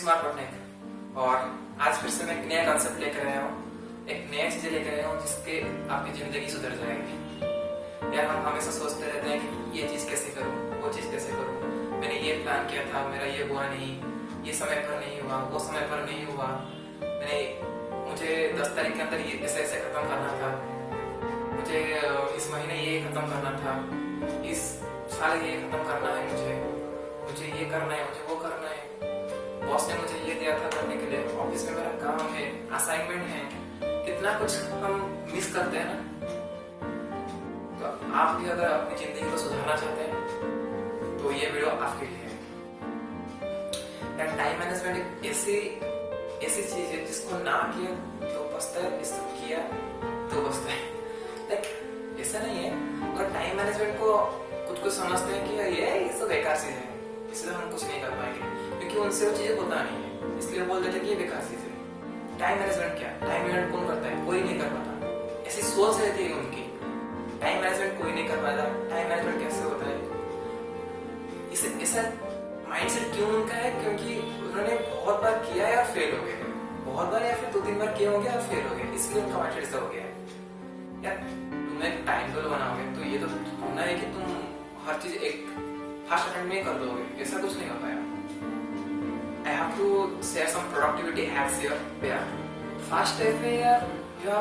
Smart Patnaik और आज फिर से मैं एक नया कॉन्सेप्ट लेकर आया हूँ, एक नया चीजें लेकर आया हूँ जिसके आपकी जिंदगी सुधर जाएगी। यार हम हमेशा सोचते रहते हैं कि ये चीज कैसे करूँ, वो चीज कैसे करूँ, मैंने ये प्लान किया था, मेरा ये हुआ नहीं, ये समय पर नहीं हुआ, वो समय पर नहीं हुआ, मुझे 10 तारीख के अंदर ये ऐसे ऐसे खत्म करना था, मुझे इस महीने ये खत्म करना था, इस साल ये खत्म करना है, मुझे ये करना है, मुझे वो करना है, बॉस ने मुझे ये दिया था करने के लिए, ऑफिस में मेरा काम है, असाइनमेंट है, कितना कुछ हम मिस करते हैं ना। तो आप भी अगर अपनी जिंदगी को सुधारना चाहते हैं तो ये वीडियो आपके लिए है। टाइम मैनेजमेंट एक ऐसी चीज है जिसको ना किया तो पछता है, इसको किया तो पछता है। लाइक ऐसा नहीं है, अगर टाइम मैनेजमेंट को कुछ समझते हैं कि ये सब बेकार चीज है, इसलिए हम कुछ नहीं कर पाएंगे क्योंकि उनसे वो चीजें होता नहीं है, इसलिए बोल देते कि ये बेकार चीज है। टाइम मैनेजमेंट क्या, टाइम मैनेजमेंट कौन करता है? कोई नहीं कर पाता, ऐसी सोच रहती है उनकी। टाइम मैनेजमेंट कोई नहीं कर पाता। टाइम मैनेजमेंट कैसे होता है? इसे ऐसा माइंडसेट क्यों उनका है? क्योंकि उन्होंने बहुत बार किया या फेल हो गए, बहुत बार या फिर 2-3 बार किए होंगे और फेल हो गए, इसलिए उनका माइंडसेट ऐसा हो गया है। यार तुम एक टाइम टेबल बनाओगे तो ये तो होना है कि तुम हर चीज एक फर्स्ट अटेम्प्ट में कर दोगे, ऐसा कुछ नहीं होता है। I have to share some productivity hacks here. Yeah. First step है यार, you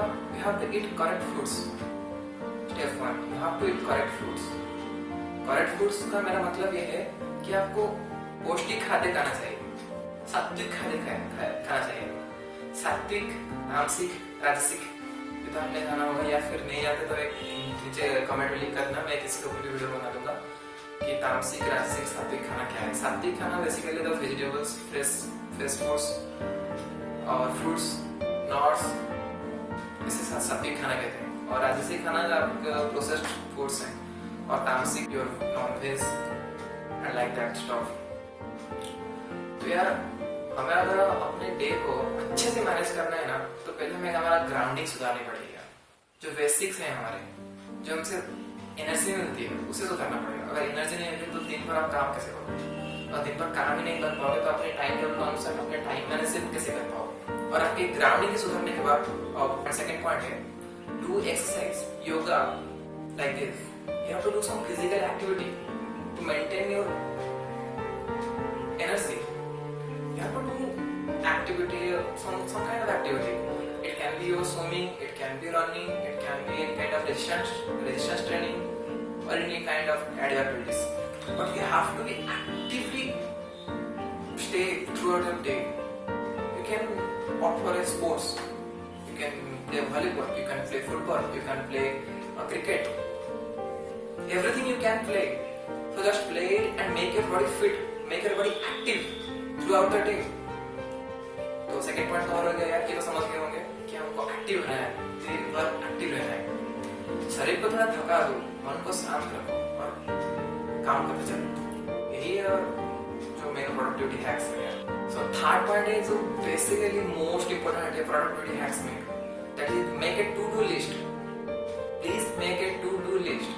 have to eat correct foods. Step 1, you have to eat correct foods. Correct foods का मेरा मतलब ये है कि आपको पौष्टिक खाद्य खाना चाहिए, सात्विक खाद्य खाना चाहिए। सात्विक, तामसिक, राजसिक ये तो हमने खाना होगा, या फिर नहीं आते तो एक नीचे कमेंट में लिख कर देना, मैं किसी को पूरी वीडियो बना दूंगा कि तामसिक, राजसिक, सात्विक खाना क्या है। सात्विक खाना बेसिकली तो वेजिटेबल्स, फ्रेश फूड्स और फ्रूट्स, नट्स, इसे सात्विक खाना कहते हैं। और राजसिक खाना आपका प्रोसेस्ड फूड्स हैं, और तामसिक your non veg and like that stuff. तो यार हमें अगर अपने डे को अच्छे से मैनेज करना है ना, तो पहले हमें हमारा ग्राउंडिंग सुधारनी पड़ेगी। जो बेसिक्स हैं हमारे, जो हमसे एनर्जी मिलती है, उसे सुधारना पड़ेगा। अगर एनर्जी नहीं मिलती तो दिन भर आप काम कैसे करोगे? और दिन भर काम ही नहीं कर पाओगे तो अपने टाइम टेबल के अनुसार अपने टाइम मैनेजमेंट कैसे कर पाओगे? और आपकी ग्राउंडिंग के सुधारने के बाद और सेकंड पॉइंट है do exercise, yoga, like this. You have to do some physical activity to maintain your energy. You have to do activity, some kind of activity. It can be your swimming, it can be running, it can be any kind of resistance training, or any kind of cardio activities. But you have to be actively stay throughout the day. You can opt for a sports. You can play volleyball, you can play football, you can play cricket. Everything you can play. So just play it and make your body fit, make your body active throughout the day. तो second point और हो गया यार, ये तो समझ गए होंगे कि हमको एक्टिव रहना है, दिन भर एक्टिव रहना है। शरीर को थोड़ा थका दो, मन को शांत रखो और काम करते चलो। यही है जो मेरा प्रोडक्टिविटी हैक्स है। सो थर्ड पॉइंट है जो बेसिकली मोस्ट इंपोर्टेंट है प्रोडक्टिविटी हैक्स में, that is make a to do list. Please make a to do list.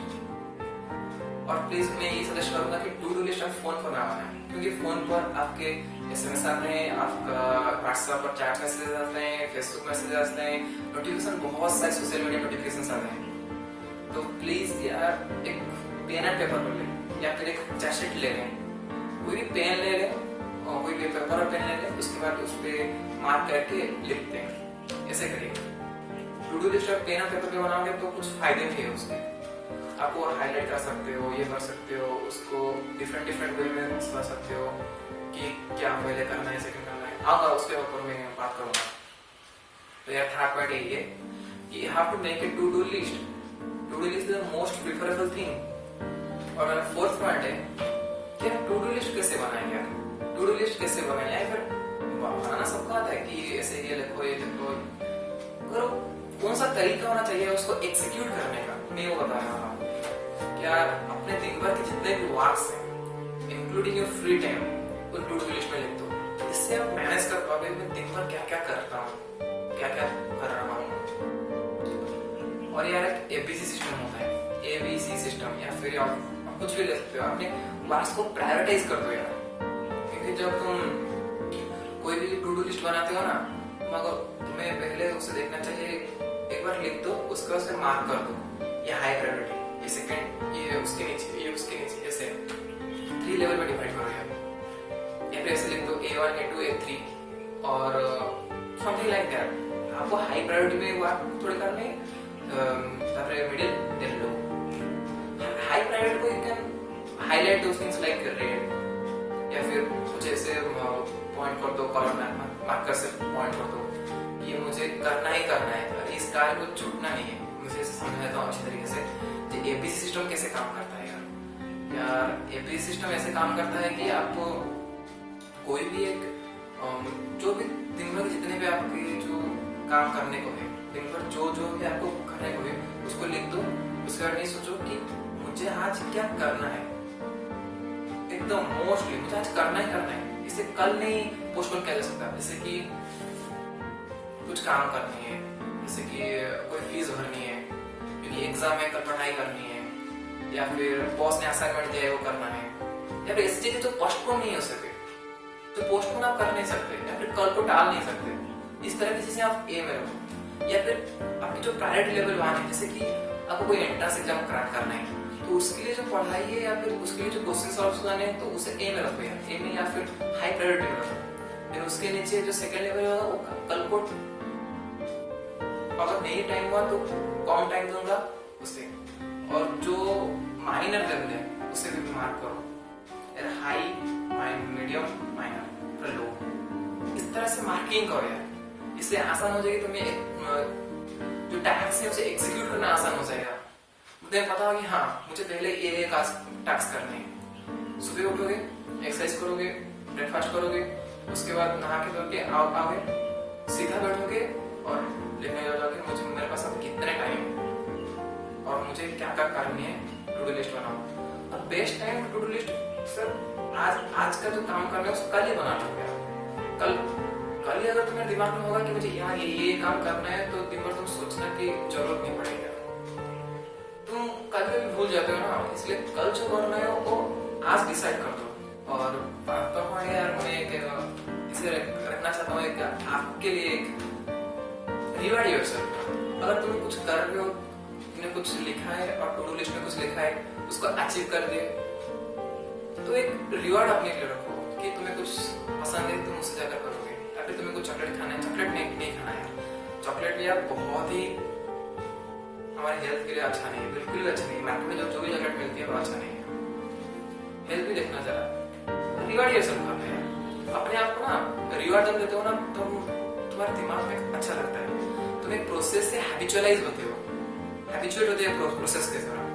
और प्लीज मैं ये सजेस्ट करूंगा कि टू डू लिस्ट आप फोन पर ना बनाएं, क्योंकि फोन पर आपके SMS आते हैं, आपका व्हाट्सएप पर चैट मैसेज आते हैं, फेसबुक मैसेज आते हैं, नोटिफिकेशन, बहुत सारे सोशल मीडिया नोटिफिकेशन आते हैं। तो प्लीज यार एक पेन एंड पेपर ले लें, या फिर एक चार्टशीट ले लें, कोई भी पेन ले लें और कोई भी पेपर और पेन ले लें, उसके बाद उस पर मार्क करके लिखते हैं। ऐसे करिए। टू डू लिस्ट पेन और पेपर पे बनाओगे तो कुछ फायदे भी है उसके, आपको हाईलाइट कर सकते हो, ये कर सकते हो, उसको डिफरेंट वे में समझ सकते हो कि क्या पहले करना है, सेकंड करना है। आऊंगा उसके ऊपर मैं बात करूंगा। तो यार थर्ड पॉइंट यही है कि you have to make a to do list. To do list is the most preferable thing. और मेरा फोर्थ पॉइंट है कि टू डू लिस्ट कैसे बनाएंगे यार, टू डू लिस्ट कैसे बनाएंगे, या फिर बनाना सबको आता है कि ऐसे ये लिखो, ये लिखो, करो। कौन सा तरीका होना चाहिए उसको एग्जीक्यूट करने का, मैं वो बता रहा हूँ। क्या अपने दिन भर के जितने भी वर्क्स हैं, इंक्लूडिंग योर फ्री टाइम, उन टू डू लिस्ट में लिख दो। इससे आप मैनेज कर पाओगे मैं दिन भर क्या क्या करता हूँ, क्या क्या कर रहा हूँ। और यार एक ABC सिस्टम होता है, ABC सिस्टम, या फिर आप कुछ भी ले सकते हो। अपने वर्क्स को प्रायोरिटाइज कर दो यार, क्योंकि जब तुम कोई भी टू डू लिस्ट बनाते हो ना, मगर तुम्हें पहले उसे देखना चाहिए, एक बार लिख दो, उसके बाद मार्क कर दो, ये हाई प्रायोरिटी, ये सेकंड, ये उसके नीचे, ये उसके नीचे, ऐसे 3 लेवल में डिवाइड करो यार। या फिर ऐसे लिख दो A1 A2 A3 और समथिंग लाइक दैट। आपको हाई प्रायोरिटी में वर्क थोड़ी करनी है, तापर middle then low. High priority को you can highlight those things like red, या फिर कुछ ऐसे पॉइंट कर दो, कलर मार्कर से पॉइंट कर दो, ये मुझे करना ही करना है, इस कार्य को छूटना नहीं है। मुझे समझाता हूँ अच्छी तरीके से कि एपीसी सिस्टम कैसे काम करता है यार। एपीसी सिस्टम ऐसे काम करता है कि आपको कोई भी एक जो भी दिन भर जितने भी आपके जो काम करने को है, दिन भर जो जो भी आपको करने को है उसको लिख दो। उसके बाद नहीं सोचो कि मुझे आज क्या करना है, एकदम मोस्टली मुझे आज करना ही करना है, इसे कल नहीं पोस्टपोन किया जा सकता। जैसे कि कुछ काम करनी है, जैसे कि कोई फीस भरनी है क्योंकि एग्जाम में, कल पढ़ाई करनी है, या फिर बॉस ने असाइनमेंट दिया है वो करना है, या फिर ऐसी चीजें जो पोस्टपोन नहीं हो सके, तो पोस्टपोन आप कर नहीं सकते, या फिर कल को टाल नहीं सकते। इस तरह की चीजें आप ए में रखो। या फिर आपकी जो प्रायोरिटी लेवल 1 है, जैसे कि आपको कोई एंट्रेंस एग्जाम क्रैक करना है, तो उसके लिए जो पढ़ाई है या फिर उसके लिए जो क्वेश्चन सॉल्व करने हैं, तो उसे ए में रखो यार, ए में, या फिर हाई प्रायोरिटी में रखो। फिर उसके नीचे जो सेकंड लेवल है वो कल को अगर नहीं टाइम हुआ तो कम टाइम दूंगा उसे, और जो माइनर लेवल है उसे भी मार्क करो, हाई, मीडियम, माइनर, लो। इस तरह से मार्किंग करो यार, इससे आसान हो जाएगी। तुम्हें जो टास्क है उसे एग्जीक्यूट करना आसान हो जाएगा। मुझे पता होगा कि हाँ मुझे पहले ये टास्क करने हैं। सुबह उठोगे, एक्सरसाइज करोगे, ब्रेकफास्ट करोगे, उसके बाद नहा के धो के आओगे, सीधा बैठोगे और लिखने जाओगे मुझे, मेरे पास अब कितने टाइम और मुझे क्या क्या करनी है, टू डू लिस्ट बनाओ। और best time to do list sir आज का जो काम करना है उसको कल ही बना लो यार। कल ही अगर तुम्हारे दिमाग में होगा कि मुझे यार ये काम करना है, तो दिन भर तुम सोचना की जरूरत नहीं पड़ेगी। तुम कल भी भूल जाते हो ना, इसलिए कल जो करना है वो आज डिसाइड कर दो। और तो यार मैं इसे रखना चाहता हूँ एक आपके लिए एक रिवार्ड योरसेल्फ। अगर तुम कुछ कर रहे हो, तुमने कुछ लिखा है और टू डू लिस्ट में कुछ लिखा है, उसको अचीव कर दे, तो एक रिवार्ड अपने लिए रखो कि तुम्हें कुछ पसंद है, तुम उसे जाकर करोगे। या फिर तुम्हें कुछ चॉकलेट खाना है, चॉकलेट नहीं खाना है। चॉकलेट यार बहुत ही हमारे हेल्थ के लिए अच्छा नहीं है, बिल्कुल भी अच्छा नहीं है। मार्केट में जो भी चॉकलेट मिलती है वो अच्छा नहीं है। हेल्थ भी देखना जरा, रिवार्ड योरसेल्फ करना है अपने आप को ना। रिवार्ड जब देते हो ना, तुम्हारे दिमाग में अच्छा लगता है, तुम एक प्रोसेस से हैबिचुअलाइज होते हो, हैबिचुएट होते हो प्रोसेस के दौरान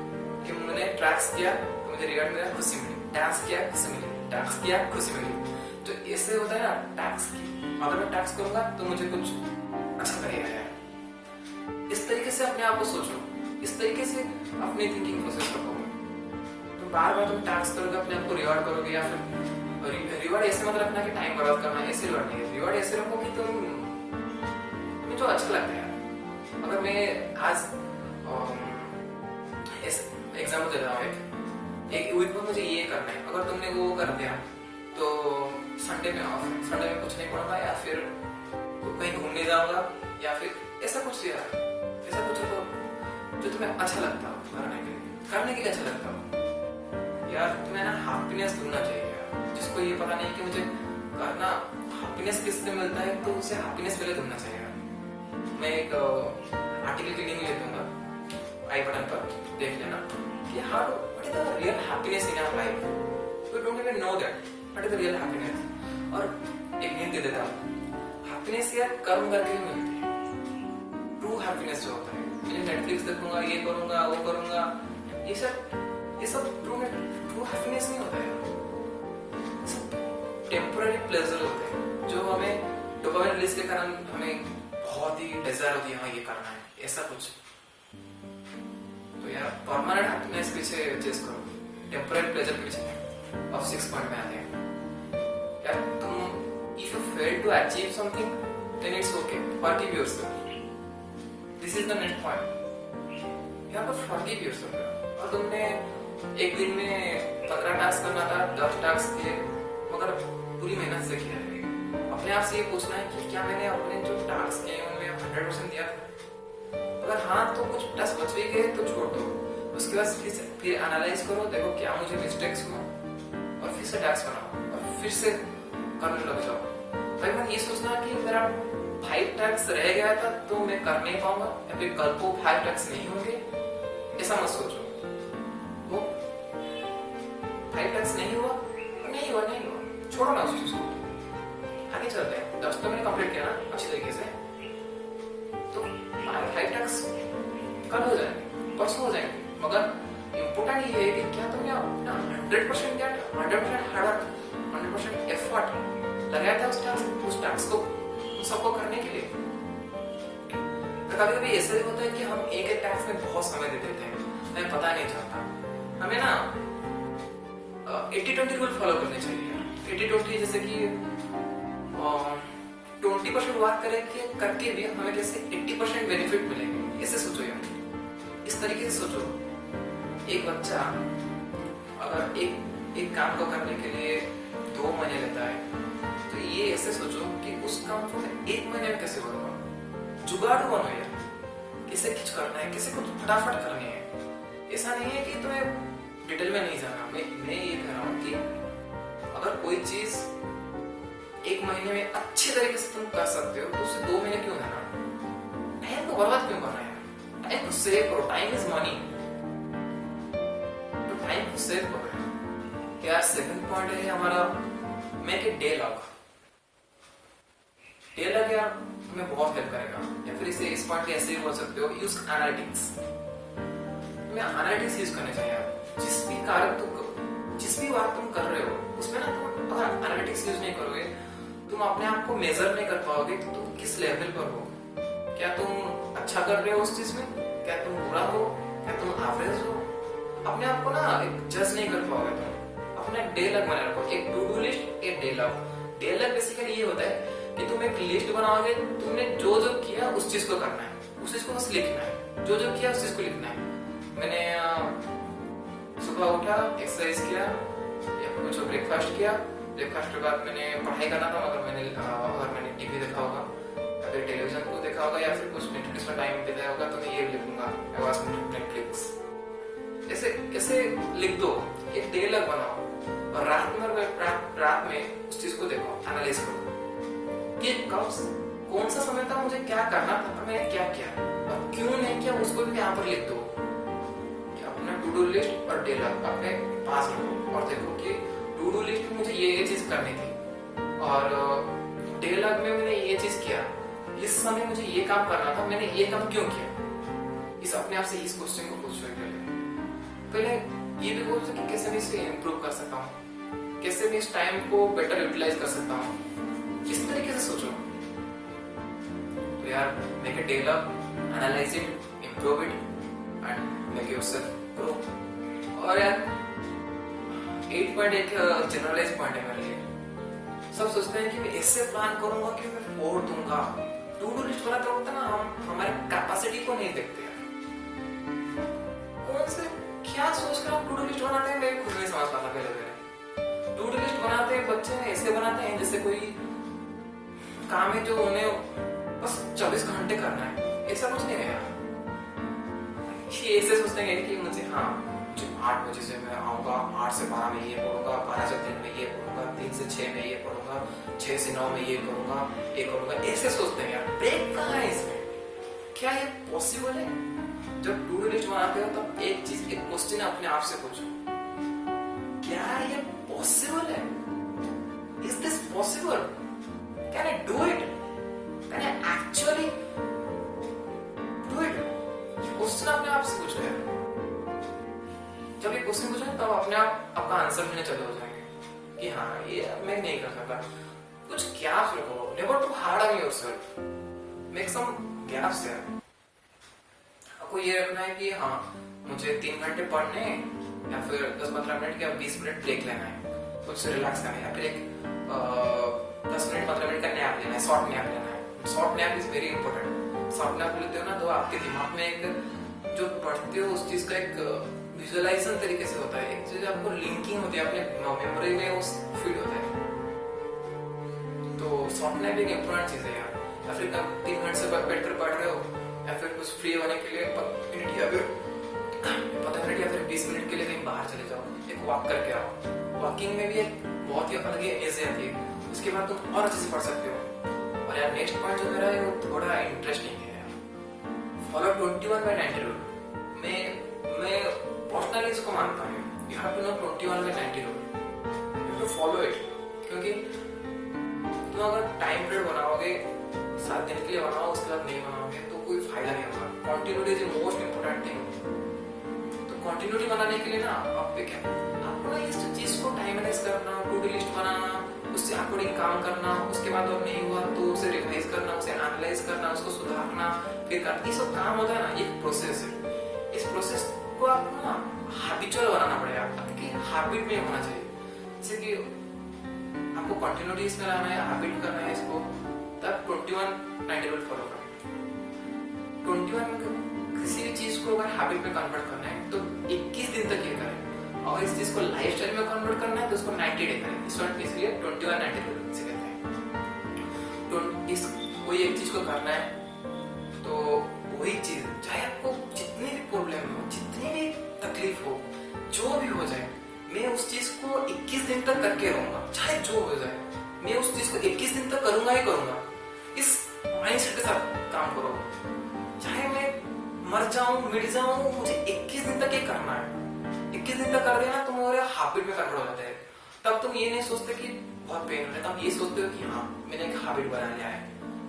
कि मैंने टास्क किया तो मुझे रिवार्ड मिला, खुशी मिली, टास्क किया खुशी मिली, टास्क किया खुशी मिली। तो ऐसे होता है ना, टास्क की अगर मैं टास्क करूंगा तो मुझे कुछ अच्छा लगेगा यार। इस तरीके से अपने आप को सोचो, इस तरीके से अपनी थिंकिंग प्रोसेस रखो। तो बार बार तुम टास्क करोगे, अपने आप को रिवार्ड करोगे। या फिर रिवार्ड ऐसे मत रखना कि टाइम बर्बाद करना, ऐसे रिवार्ड नहीं है। रिवार्ड ऐसे रखो कि तुम्हें जो अच्छा लगता है। अगर मैं आज एग्जाम्पल दे रहा हूँ, एक वीक में मुझे ये करना है, अगर तुमने वो कर दिया तो संडे में ऑफ है, संडे में कुछ नहीं पढ़ूंगा, या फिर कहीं घूमने जाऊंगा, या फिर ऐसा कुछ यार, ऐसा कुछ जो तुम्हें अच्छा लगता हो करने के लिए अच्छा लगता हो यार। तुम्हें ना हैप्पीनेस ढूंढना चाहिए यार। जिसको ये पता नहीं कि मुझे करना हैप्पीनेस किससे मिलता है, तो उसे हैप्पीनेस पहले ढूंढना चाहिए। मैं एक आर्टिकल की लिंक ले दूंगा आई बटन पर, देख लेना कि how what is the real happiness in our life. We don't even know that what is the real happiness. और एक हिंट दे देता हूं, हैप्पीनेस यार कर्म करके ही मिलती है। ट्रू हैप्पीनेस जो होता है, मैं नेटफ्लिक्स देखूंगा, ये करूंगा, वो करूंगा, ये सब ट्रू हैप्पीनेस नहीं होता है। सब टेम्पररी प्लेजर होते हैं जो हमें डोपामाइन रिलीज के कारण हमें बहुत ही डिजायर होती है, हाँ ये करना है, ऐसा कुछ। तो यार परमानेंट हैप्पीनेस पीछे चेस करो, टेम्पररी प्लेजर के पीछे। अब 6 पॉइंट में आते हैं यार। तुम if you fail to achieve something then it's okay, forgive yourself. This is the next point यार, फॉरगिव योरसेल्फ। और तुमने एक दिन में 15 टास्क करना था, 10 टास्क किए, मगर पूरी मेहनत से किया है अपने आप से ये पूछना है कि क्या मैंने अपने जो टास्क किए हैं उनमें 100% दिया था? अगर हाँ तो कुछ टास्क बच भी गए तो छोड़ दो, उसके बाद फिर एनालाइज करो, देखो क्या मुझे मिस्टेक्स हुआ और फिर से टास्क बनाओ और फिर से करने लग जाओ। भाई मैं ये सोचना कि मेरा 5 टास्क रह गया था तो मैं कर नहीं पाऊंगा या फिर कल को 5 टास्क नहीं होंगे, ऐसा मत सोचो। वो 5 टास्क नहीं हुआ, छोड़ो ना उस चीज को, आगे चलते हैं। 10 तो मैंने कंप्लीट किया ना अच्छी तरीके से, तो 5 टास्क कल हो जाएंगे, परसों हो जाएंगे, मगर इम्पोर्टेंट ये है कि क्या तुमने अपना 100% क्या 100% हार्ड 100% एफर्ट लगाया था उस टास्क को उन सबको करने के लिए। तो कभी कभी ऐसा भी होता है कि हम एक एक टास्क में बहुत समय दे देते हैं, हमें पता नहीं चलता। हमें ना 80-20 रूल फॉलो करने चाहिए। 80-20 जैसे कि 20% वर्क करके भी हमें कैसे 80% बेनिफिट मिलेंगे, ऐसे सोचो यार, इस तरीके से सोचो। एक बच्चा अगर एक काम को करने के लिए 2 महीने लेता है, तो ये ऐसे सोचो कि उस काम को मैं 1 महीने में कैसे करूंगा। जुगाड़ू बनो यार, किसे कुछ करना है, किसे कुछ फटाफट करनी है। ऐसा नहीं है कि तुम्हें डिटेल में नहीं जाना। मैं ये कह रहा हूँ कि अगर कोई चीज 1 महीने में अच्छी तरीके से तुम कर सकते हो तो उसे 2 महीने क्यों करना? टाइम को बर्बाद क्यों करना है? टाइम को सेव करो, टाइम इज मनी, तो टाइम को सेव करो यार। 7th पॉइंट है हमारा, make it day log. Day log यार तुम्हें बहुत हेल्प करेगा। या फिर इसे इस पॉइंट ऐसे ही बोल सकते हो, यूज एनालिटिक्स। तुम्हें एनालिटिक्स यूज करने चाहिए। जिस भी बात तुम कर रहे हो उसमें ना तुम अगर एनालिटिक्स यूज नहीं करोगे, तुम अपने आप को मेजर नहीं कर पाओगे कि तुम किस लेवल पर हो। क्या तुम अच्छा कर रहे हो उस चीज में, क्या तुम बुरा हो, क्या तुम एवरेज हो। अपने आप को ना एक जज नहीं कर पाओगे तुम। अपना एक डे लॉग बना रखो, एक टू डू लिस्ट, एक day log. Day log basically ये होता है कि तुम एक लिस्ट बनाओगे, तुमने जो जो किया उस चीज को करना है, उस चीज को बस लिखना है, जो जो किया उस चीज को लिखना है। मैंने सुबह उठा, एक्सरसाइज किया या कुछ ब्रेकफास्ट किया, ब्रेकफास्ट के बाद मैंने पढ़ाई करना था, अगर मैंने टीवी देखा होगा या फिर टेलीविजन को देखा होगा या फिर कुछ नेटफ्लिक्स में टाइम बिताया होगा, तो मैं ये लिखूंगा आई वाज नेटफ्लिक्स। ऐसे लिख दो, एक डे लॉग बनाओ और रात में उस चीज को देखो, एनालाइज करो कि कौन सा समय था, मुझे क्या करना था, मैंने क्या किया और क्यों नहीं किया, उसको भी यहाँ पर लिख दो। अपना टू डू लिस्ट और डे लॉग अपने पास रखो और देखो कि टू डू लिस्ट में मुझे ये चीज करनी थी और डे लॉग में मैंने ये चीज किया, इस समय मुझे ये काम करना था, मैंने ये काम क्यों किया। इस अपने आप से इस क्वेश्चन को पूछो। पहले ये भी बोलो कि कैसे मैं इसे इम्प्रूव कर सकता हूँ, कैसे मैं इस टाइम को बेटर यूटिलाइज कर सकता हूँ, इस तरीके से सोचो। तो यार make a day log, analyse it, improve it and make yourself grow. और यार 8 पॉइंट एक जनरलाइज पॉइंट है मेरे लिए। सब सोचते हैं कि मैं ऐसे प्लान करूंगा कि मैं 4 दूंगा। टू डू लिस्ट बनाते वक्त ना हम हमारे कैपेसिटी को नहीं देखते हैं। कौन से क्या सोचकर हम टू डू लिस्ट बनाते हैं, मैं खुद नहीं समझ पाता पहले। टू डू लिस्ट बनाते हैं बच्चे ऐसे बनाते हैं जैसे कोई काम है जो उन्हें बस 24 घंटे करना है, ऐसा कुछ नहीं है यार। ये ऐसे सोचते हैं कि मुझे 8 बजे से मैं आऊंगा, 8 से 12 में ये पढ़ूंगा, 12 से 3 में ये पढ़ूंगा, 3 से 6 में ये पढ़ूंगा, 6 से 9 में ये करूंगा, ऐसे सोचते हैं यार। ब्रेक कहाँ है इसमें? क्या ये पॉसिबल है? जब टू डू लिस्ट बनाते हो तब एक क्वेश्चन अपने आप से पूछो, क्या ये पॉसिबल है? Is this possible? Can I do it? Can I actually do it? Question अपने आप से पूछो यार। जब ये क्वेश्चन पूछो तब अपने आप आपका आंसर मिलने चालू हो जाएंगे कि हाँ ये मैं नहीं कर सकता। कुछ गैप्स रखो, never too hard on yourself, make some gaps यार। आपको ये रखना है कि हाँ मुझे 3 घंटे पढ़ने या फिर 10-15 मिनट या 20 मिनट ब्रेक लेना है, कुछ रिलैक्स करना है, या फिर एक 10 मिनट 15 मिनट का नैप लेना है, शॉर्ट नैप लेना है। Short nap is very important. Short nap लेते हो ना तो आपके दिमाग में एक जो पढ़ते हो उस चीज का एक विजुअलाइजेशन तरीके से होता है, एक चीज आपको लिंकिंग होती है अपने मेमोरी में, उस फीड होता है। तो शॉर्ट नैप एक इम्पोर्टेंट चीज है यार। या फिर 3 घंटे से बैठ कर पढ़ रहे हो, या फिर कुछ फ्री होने के लिए 5 मिनट या फिर 15 मिनट या फिर 20 मिनट के लिए कहीं बाहर चले जाओ, एक वॉक करके आओ। वॉकिंग में भी एक बहुत ही अलग ही एनर्जी आती है, उसके बाद तुम और अच्छे से पढ़ सकते हो। और यार नेक्स्ट पॉइंट जो मेरा है वो थोड़ा इंटरेस्टिंग है यार, फॉलो 21/90 रूल। मैं पर्सनली इसको मानता हूँ, you have to know 21/90 rule, you have to follow it. क्योंकि तुम अगर टाइम पीरियड बनाओगे 7 दिन के लिए बनाओ, उसके बाद नहीं बनाओगे तो कोई फायदा नहीं होगा। Continuity is the most important thing. तो कंटिन्यूटी बनाने के लिए ना आपको ना इस चीज को टाइम मैनेज करना, टू डू लिस्ट बनाना, उससे अकॉर्डिंग काम करना, उसके बाद और नहीं हुआ तो उसे रिवाइज करना, उसे एनालाइज करना, उसको सुधारना, फिर करना, ये सब काम होता है ना, एक प्रोसेस है। इस प्रोसेस को आपको ना हैबिचुअल बनाना पड़ेगा, आपकी हैबिट में होना चाहिए। जैसे कि आपको कंटिन्यूटी इसमें लाना है, हैबिट करना है इसको, तब 21/90 रूल फॉलो करें। 21 किसी भी चीज को अगर हैबिट में कन्वर्ट करना है तो 21 दिन तक ये करें, और इस चीज को लाइफस्टाइल में कन्वर्ट करना है तो उसको 90 डे करें। इसलिए 21/90 रूल से कहते हैं। तो इस कोई एक चीज को करना है तो वही चीज, चाहे आपको जितनी भी प्रॉब्लम हो, जितनी भी तकलीफ हो, जो भी हो जाए, मैं उस चीज को 21 दिन तक करके रहूंगा, चाहे जो हो जाए, मैं उस चीज को 21 दिन तक करूंगा ही करूंगा। इस माइंडसेट के साथ काम करो, चाहे मैं मर जाऊं, मिट जाऊं, मुझे 21 दिन तक ये करना है। 21 दिन तक कर देना तो मेरे हैबिट में कन्वर्ट हो जाता है। तब तुम ये नहीं सोचते कि बहुत पेन हो रहा है, तब ये सोचते हो कि हाँ मैंने एक हैबिट बना लिया है,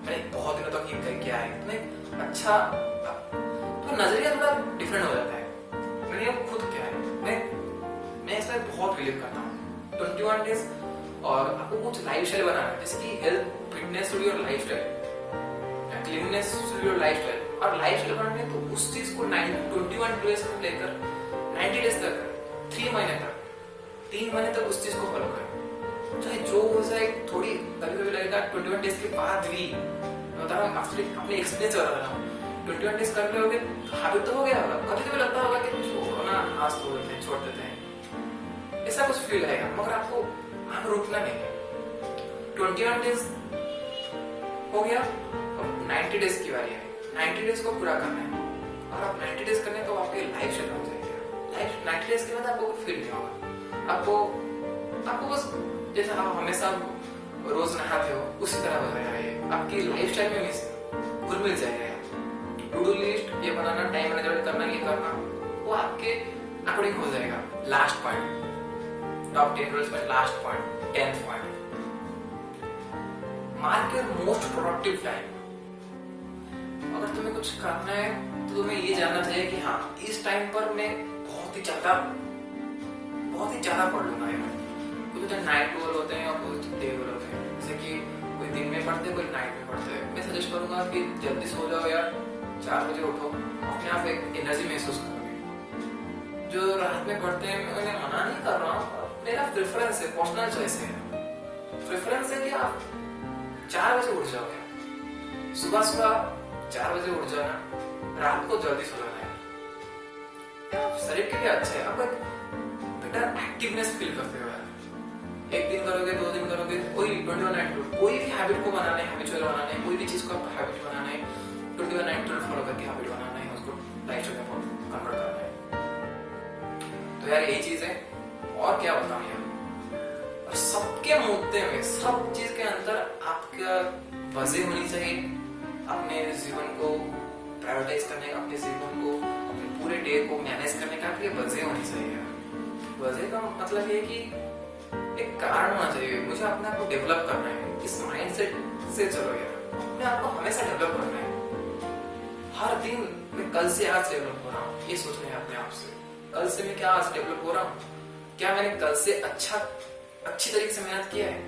मैंने बहुत दिनों तक ये करके आया है। तुम्हें अच्छा तो नजरिया थोड़ा डिफरेंट हो जाता है। मैंने ये खुद किया है, मैं इसमें बहुत बिलीव करता हूँ। 21 डेज, और आपको कुछ लाइफ स्टाइल बनाना है, जैसे कि health, fitness to your life style, cleanness to your life style. और लाइफ स्टाइल बनाने तो उस चीज को 21 डेज से लेकर 90 डेज तक, 3 महीने तक, 3 महीने तक उस चीज को फॉलो करें, चाहे जो हो जाए। थोड़ी कभी कभी लगेगा 21 डेज के बाद भी, बता रहा हूँ अपने एक्सपीरियंस बता रहा हूँ, 21 डेज कर लोगे तो हैबिट तो हो गया होगा। कभी कभी लगता होगा कि छोड़ो ना, आज छोड़ देते हैं, छोड़ देते हैं, ऐसा कुछ फील आएगा, मगर आपको रुकना नहीं है। 21 डेज हो गया, अब 90 डेज की बारी है। 90 डेज को पूरा करना है, और आप 90 डेज करने तो आपकी लाइफ सेट हो जाएगी। 90 डेज के बाद आपको कुछ फील नहीं होगा, आपको बस जैसे आप हमेशा रोज नहाते हो उसी तरह हो जाएगा। ये आपकी लाइफ स्टाइल में घुल मिल जाएगा। टू डू लिस्ट ये बनाना, टाइम मैनेजमेंट करना, ये करना, वो आपके अकॉर्डिंग हो जाएगा। लास्ट पॉइंट, टॉप 10 रूल्स में last point, 10th point, mark your most productive time. अगर तुम्हें कुछ करना है तो तुम्हें ये जानना चाहिए कि हाँ इस टाइम पर मैं बहुत ही ज्यादा पढ़ लूंगा यार। कुछ तो नाइट गोल होते हैं और कुछ डे गोल होते हैं, जैसे कि कोई दिन में पढ़ते हैं, कोई नाइट में पढ़ते हैं। मैं सजेस्ट करूंगा कि जल्दी सो जाओ यार, 4 बजे उठो, अपने आप एक एनर्जी महसूस करोगे। जो रात में पढ़ते हैं, मैं उन्हें मना नहीं कर रहा हूँ, मेरा प्रेफरेंस है, पर्सनल चॉइस है। प्रेफरेंस है कि आप 4 बजे उठ जाओगे, सुबह 4 बजे उठ जाना, रात को जल्दी सो जाना है, शरीर के लिए अच्छा है। आप एक बेटर एक्टिवनेस फील करते हो यार। 1 दिन करोगे, 2 दिन करोगे, कोई 21/90 रूल, कोई भी हैबिट को बनाना है, हैबिचुअल बनाना है, कोई भी चीज को हैबिट बनाना है, 21/90 रूल फॉलो करके हैबिट बनाना है, उसको लाइफस्टाइल में कन्वर्ट करना है। तो यार यही चीज है, और क्या बताऊं यार। और सबके मुद्दे में, सब चीज के अंदर आपका वजह होनी चाहिए। अपने जीवन को प्रायोरिटाइज करने, अपने जीवन को, अपने पूरे डे को मैनेज करने का आपकी वजह होनी चाहिए। वजह का मतलब ये कि एक कारण होना चाहिए, मुझे अपने आप को डेवलप करना है, इस माइंडसेट से चलो यार। अपने आप को हमेशा डेवलप करना है। हर दिन मैं कल से आज डेवलप हो रहा हूँ, ये सोचना है अपने आप से। कल से मैं क्या आज डेवलप हो रहा हूँ, क्या मैंने कल से अच्छी तरीके से मेहनत किया है,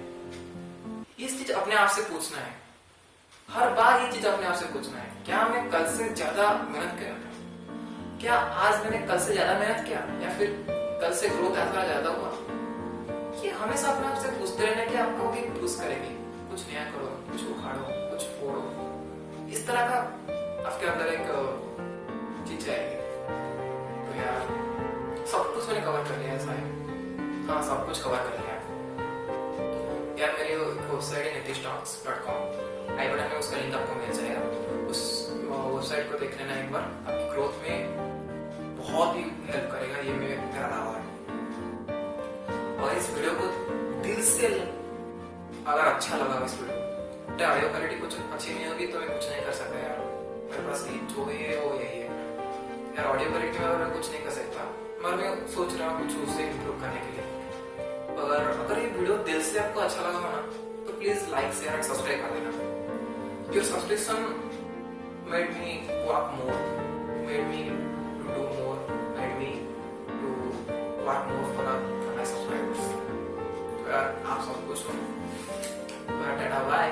ये चीज अपने आप से पूछना है। हर बार ये चीज अपने आप से पूछना है, क्या मैं कल से ज्यादा मेहनत किया था, क्या आज मैंने कल से ज्यादा मेहनत किया, या फिर कल से ग्रोथ ऐसा ज्यादा हुआ। ये हमेशा अपने आप से पूछते रहना कि आपको भी पुश करेगी, कुछ नया करो, कुछ उखाड़ो, कुछ फोड़ो, इस तरह का आपके अंदर एक चीज आएगी। तो यार सब कुछ मैंने कवर कर लिया है, हाँ सब कुछ कवर कर लिया। यार मेरी वेबसाइट है nitishtalks.com, आई बटन में उसका लिंक आपको मिल जाएगा। उस वेबसाइट को देख लेना एक बार, आपकी ग्रोथ में बहुत ही हेल्प करेगा, ये मेरा दावा है। और इस वीडियो को दिल से अगर अच्छा लगा इस वीडियो, ऑडियो क्वालिटी कुछ अच्छी नहीं होगी तो मैं कुछ नहीं कर सकता यार, मेरे पास जो है वो यही है यार। ऑडियो क्वालिटी में मैं कुछ नहीं कर सकता, मगर मैं सोच रहा हूँ कुछ उसे इम्प्रूव करने के लिए। अगर ये वीडियो दिल से आपको अच्छा लगा हो ना, तो please like share and subscribe कर देना। Your subscription made me work more, made me to do more, made me to work more for my subscribers. तो यार आप सब कुछ टाटा बाय।